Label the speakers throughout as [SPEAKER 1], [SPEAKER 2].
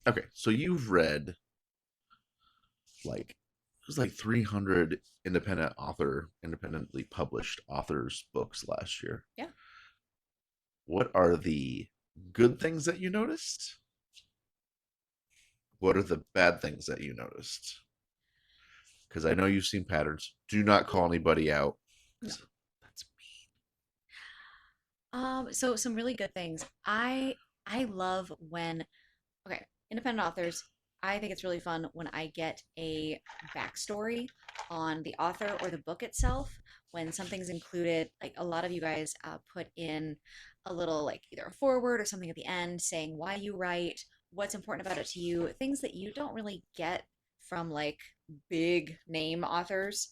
[SPEAKER 1] Okay, so you've read like it was like 300 independently published authors' books last year.
[SPEAKER 2] Yeah.
[SPEAKER 1] What are the good things that you noticed? What are the bad things that you noticed? Because I know you've seen patterns. Do not call anybody out.
[SPEAKER 2] No.
[SPEAKER 1] 'Cause that's
[SPEAKER 2] So some really good things. I love when okay, independent authors, I think it's really fun when I get a backstory on the author or the book itself. When something's included, like a lot of you guys put in a little, like either a foreword or something at the end saying why you write, what's important about it to you, things that you don't really get from like big name authors,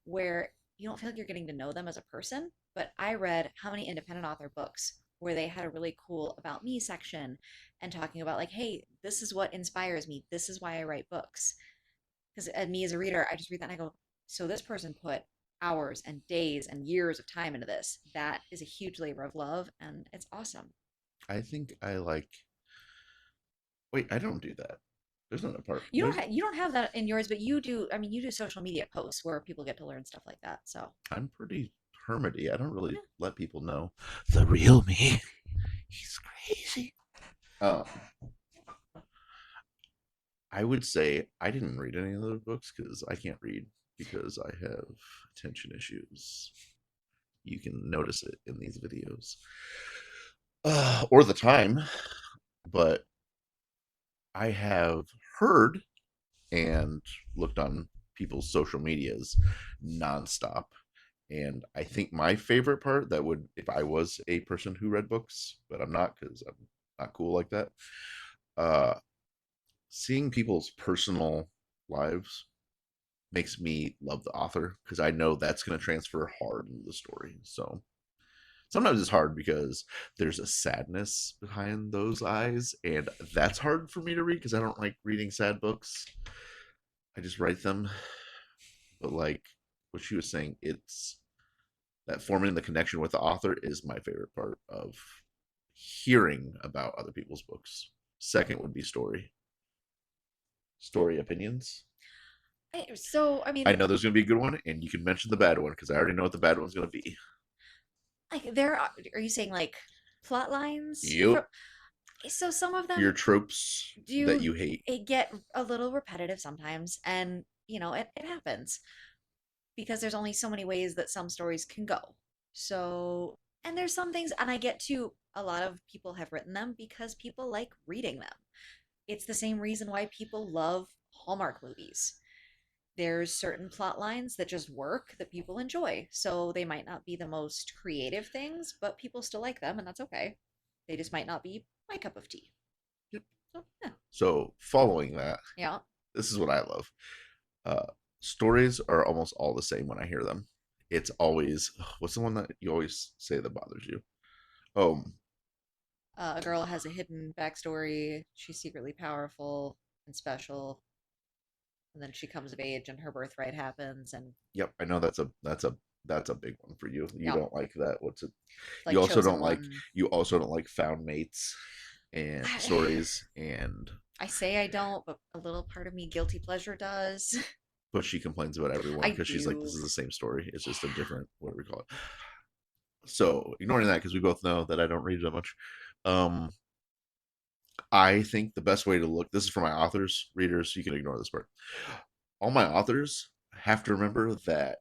[SPEAKER 2] where you don't feel like you're getting to know them as a person. But I read how many independent author books where they had a really cool about me section and talking about like, hey, this is what inspires me. This is why I write books. Because me as a reader, I just read that and I go, so this person put hours and days and years of time into this. That is a huge labor of love, and it's awesome.
[SPEAKER 1] I think I like. Wait, I don't do that. There's not a part.
[SPEAKER 2] You don't have that in yours, but you do. I mean, you do social media posts where people get to learn stuff like that. So
[SPEAKER 1] I'm pretty hermity. I don't really
[SPEAKER 2] yeah.
[SPEAKER 1] let people know the real me. He's crazy. Um, I would say I didn't read any of those books because I can't read because I have attention issues. You can notice it in these videos, or the time. But I have heard and looked on people's social medias nonstop. And I think my favorite part that would, if I was a person who read books, but I'm not because I'm not cool like that, uh, seeing people's personal lives makes me love the author because I know that's going to transfer hard into the story. So sometimes it's hard because there's a sadness behind those eyes, and that's hard for me to read because I don't like reading sad books. I just write them. But like what she was saying, it's that forming the connection with the author is my favorite part of hearing about other people's books. Second would be story opinions.
[SPEAKER 2] So I
[SPEAKER 1] I
[SPEAKER 2] mean,
[SPEAKER 1] know there's going to be a good one, and you can mention the bad one because I already know what the bad one's going to be.
[SPEAKER 2] like are you saying like plot lines
[SPEAKER 1] Yep,
[SPEAKER 2] from so some of
[SPEAKER 1] your
[SPEAKER 2] them
[SPEAKER 1] tropes that
[SPEAKER 2] do
[SPEAKER 1] you hate.
[SPEAKER 2] it get a little repetitive sometimes, and it happens because there's only so many ways that some stories can go. So, and there's some things, and I get to a lot of people have written them because people like reading them. It's the same reason why people love Hallmark movies. There's certain plot lines that just work that people enjoy. So they might not be the most creative things, but people still like them, and that's okay. They just might not be my cup of tea.
[SPEAKER 1] Yep.
[SPEAKER 2] So, yeah.
[SPEAKER 1] So following that,
[SPEAKER 2] Yeah.
[SPEAKER 1] this is what I love. Uh, Stories are almost all the same when I hear them. It's always what's the one that you always say that bothers you? Oh,
[SPEAKER 2] A girl has a hidden backstory. She's secretly powerful and special, and then she comes of age, and her birthright happens, and
[SPEAKER 1] yep. I know that's a big one for you. You
[SPEAKER 2] yeah,
[SPEAKER 1] don't like that. What's it?
[SPEAKER 2] like chosen one.
[SPEAKER 1] You also don't like found mates and
[SPEAKER 2] I,
[SPEAKER 1] stories and
[SPEAKER 2] I say I don't, but a little part of me guilty pleasure does.
[SPEAKER 1] but she complains about everyone
[SPEAKER 2] I
[SPEAKER 1] because she's like, this
[SPEAKER 2] do.
[SPEAKER 1] is the same story. It's just a
[SPEAKER 2] Yeah.
[SPEAKER 1] different what do we call it? So ignoring that because we both know that I don't read that much. Um, I think the best way to look this is for my authors, readers, you can ignore this part. All my authors have to remember that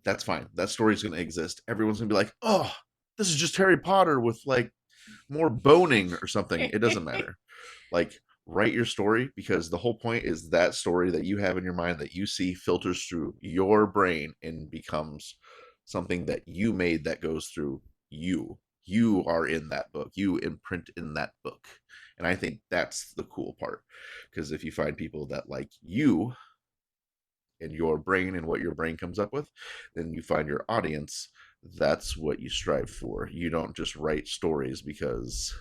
[SPEAKER 1] that's fine. That story's gonna exist. Everyone's gonna be like, oh, this is just Harry Potter with like more boning or something. It doesn't matter. Like, write your story because the whole point is that story that you have in your mind that you see filters through your brain and becomes something that you made that goes through you. You are in that book. You imprint in that book. And I think that's the cool part. Because if you find people that like you and your brain and what your brain comes up with, then you find your audience. That's what you strive for. You don't just write stories because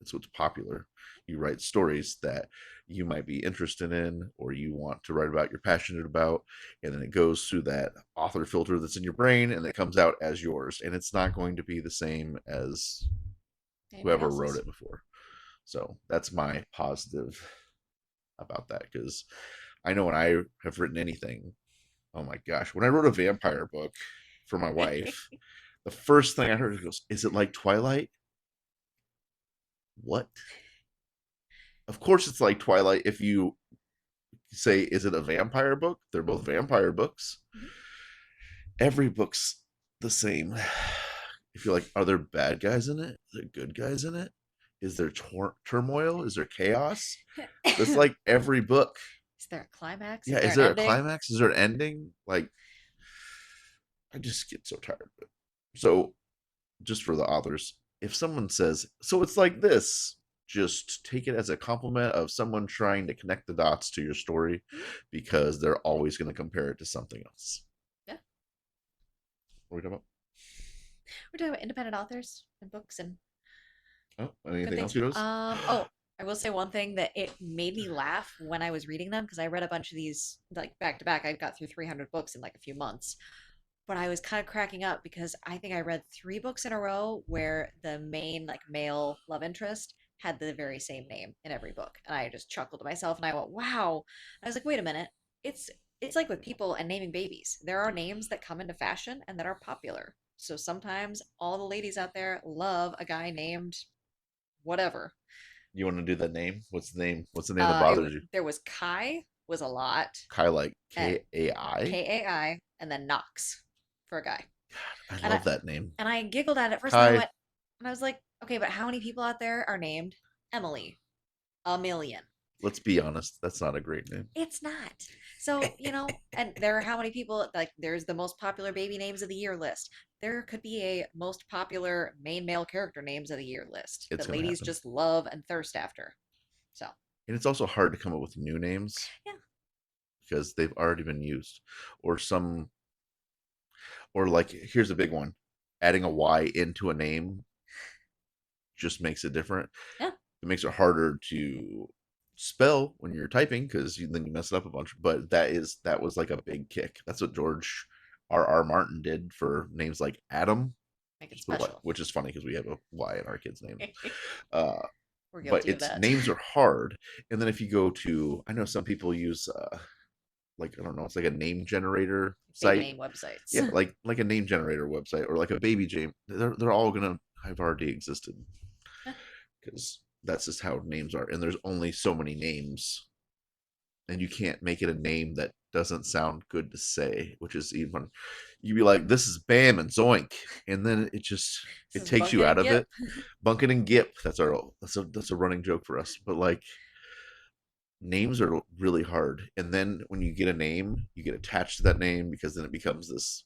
[SPEAKER 1] it's what's popular. You write stories that you might be interested in or you want to write about, you're passionate about, and then it goes through that author filter that's in your brain and it comes out as yours. And it's not going to be the same as
[SPEAKER 2] Anybody
[SPEAKER 1] whoever wrote
[SPEAKER 2] else's?
[SPEAKER 1] it before. So that's my positive about that because I know when I have written anything, oh my gosh, when I wrote a vampire book for my wife, the first thing I heard she goes, "Is it like Twilight?" What? Of course it's like Twilight if you say, "Is it a vampire book?" They're both vampire books.
[SPEAKER 2] Mhm.
[SPEAKER 1] Every book's the same. If you're like, are there bad guys in it? Are there good guys in it? Is there turmoil? Is there chaos? That's like every book.
[SPEAKER 2] Is there a climax?
[SPEAKER 1] Yeah,
[SPEAKER 2] Is there
[SPEAKER 1] is
[SPEAKER 2] an
[SPEAKER 1] there a
[SPEAKER 2] ending?
[SPEAKER 1] climax? Is there an ending? Like, I just get so tired of it. So, just for the authors, if someone says, so it's like this, just take it as a compliment of someone trying to connect the dots to your story
[SPEAKER 2] Mhm.
[SPEAKER 1] because they're always going to compare it to something else.
[SPEAKER 2] Yeah,
[SPEAKER 1] What are we talking
[SPEAKER 2] we're talking about independent authors and books and
[SPEAKER 1] about? Oh,
[SPEAKER 2] good
[SPEAKER 1] anything
[SPEAKER 2] things.
[SPEAKER 1] else you noticed?
[SPEAKER 2] Oh, I will say one thing that it made me laugh when I was reading them because I read a bunch of these like back to back. I got through 300 books in like a few months, but I was kind of cracking up because I think I read three books in a row where the main like male love interest had the very same name in every book, and I just chuckled to myself and I went, "Wow!" I was like, "Wait a minute, it's it's like with people and naming babies. There are names that come into fashion and that are popular. So sometimes all the ladies out there love a guy named whatever.
[SPEAKER 1] You want to do the name? What's the name? What's the name that bothers you?
[SPEAKER 2] There was Kai was a lot,
[SPEAKER 1] Kai, like
[SPEAKER 2] and
[SPEAKER 1] Kai.
[SPEAKER 2] Kai, and then Knox for a guy.
[SPEAKER 1] I
[SPEAKER 2] And I
[SPEAKER 1] love that name.
[SPEAKER 2] and I giggled at it first, and I
[SPEAKER 1] Kai.
[SPEAKER 2] went, and I was like, okay, but how many people out there are named Emily? A million.
[SPEAKER 1] Let's be honest, that's not a great name.
[SPEAKER 2] It's not. So, and there are how many people, like, there's the most popular baby names of the year list. There could be a most popular main male character names of the year list
[SPEAKER 1] It's
[SPEAKER 2] that
[SPEAKER 1] gonna
[SPEAKER 2] ladies
[SPEAKER 1] happen,
[SPEAKER 2] just love and thirst after. So,
[SPEAKER 1] and it's also hard to come up with new names
[SPEAKER 2] yeah,
[SPEAKER 1] because they've already been used, or some, or like here's a big one: adding a Y into a name just makes it different.
[SPEAKER 2] yeah,
[SPEAKER 1] It makes it harder to spell when you're typing because then you mess it up a bunch. But that was like a big kick. That's what George R. Martin did for names like Adam.
[SPEAKER 2] make it
[SPEAKER 1] Just put a Y,
[SPEAKER 2] special.
[SPEAKER 1] which is funny because we have a Y in our kids' names. Uh,
[SPEAKER 2] We're
[SPEAKER 1] but
[SPEAKER 2] guilty of
[SPEAKER 1] it's
[SPEAKER 2] that.
[SPEAKER 1] names are hard. And then if you go to, I know some people use like I don't know, it's like a name generator
[SPEAKER 2] Baby
[SPEAKER 1] site.
[SPEAKER 2] name websites.
[SPEAKER 1] Yeah, like a name generator website or like a baby Jane. They're all gonna have already existed because that's just how names are. And there's only so many names, and you can't make it a name that doesn't sound good to say, which is even you'd be like, this is Bam and Zoink, and then
[SPEAKER 2] This
[SPEAKER 1] it
[SPEAKER 2] is
[SPEAKER 1] takes you
[SPEAKER 2] Bunkin
[SPEAKER 1] out
[SPEAKER 2] and
[SPEAKER 1] of
[SPEAKER 2] Gip.
[SPEAKER 1] it. Bunkin and Gip, that's a running joke for us. But like names are really hard, and then when you get a name, you get attached to that name because then it becomes this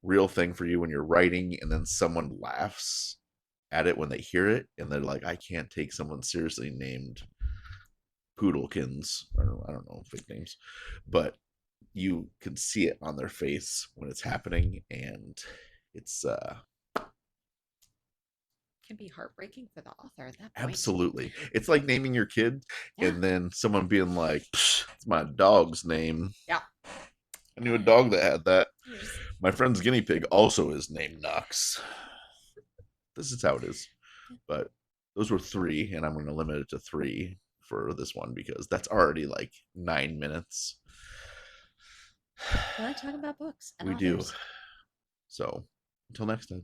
[SPEAKER 1] real thing for you when you're writing, and then someone laughs at it when they hear it, and they're like, I can't take someone seriously named Poodlekins. Or I don't know fake names, but you can see it on their face when it's happening, and it's
[SPEAKER 2] Can be heartbreaking for the author at that point.
[SPEAKER 1] absolutely, it's like naming your kid
[SPEAKER 2] Yeah,
[SPEAKER 1] and then someone being like, it's my dog's name.
[SPEAKER 2] yeah.
[SPEAKER 1] I knew a dog that had that.
[SPEAKER 2] You're just
[SPEAKER 1] My friend's guinea pig also is named Knox. This is how it is.
[SPEAKER 2] yeah.
[SPEAKER 1] But those were three, and I'm going to limit it to three for this one because that's already like 9 minutes.
[SPEAKER 2] We like talking about books and
[SPEAKER 1] We do.
[SPEAKER 2] authors.
[SPEAKER 1] So until next time.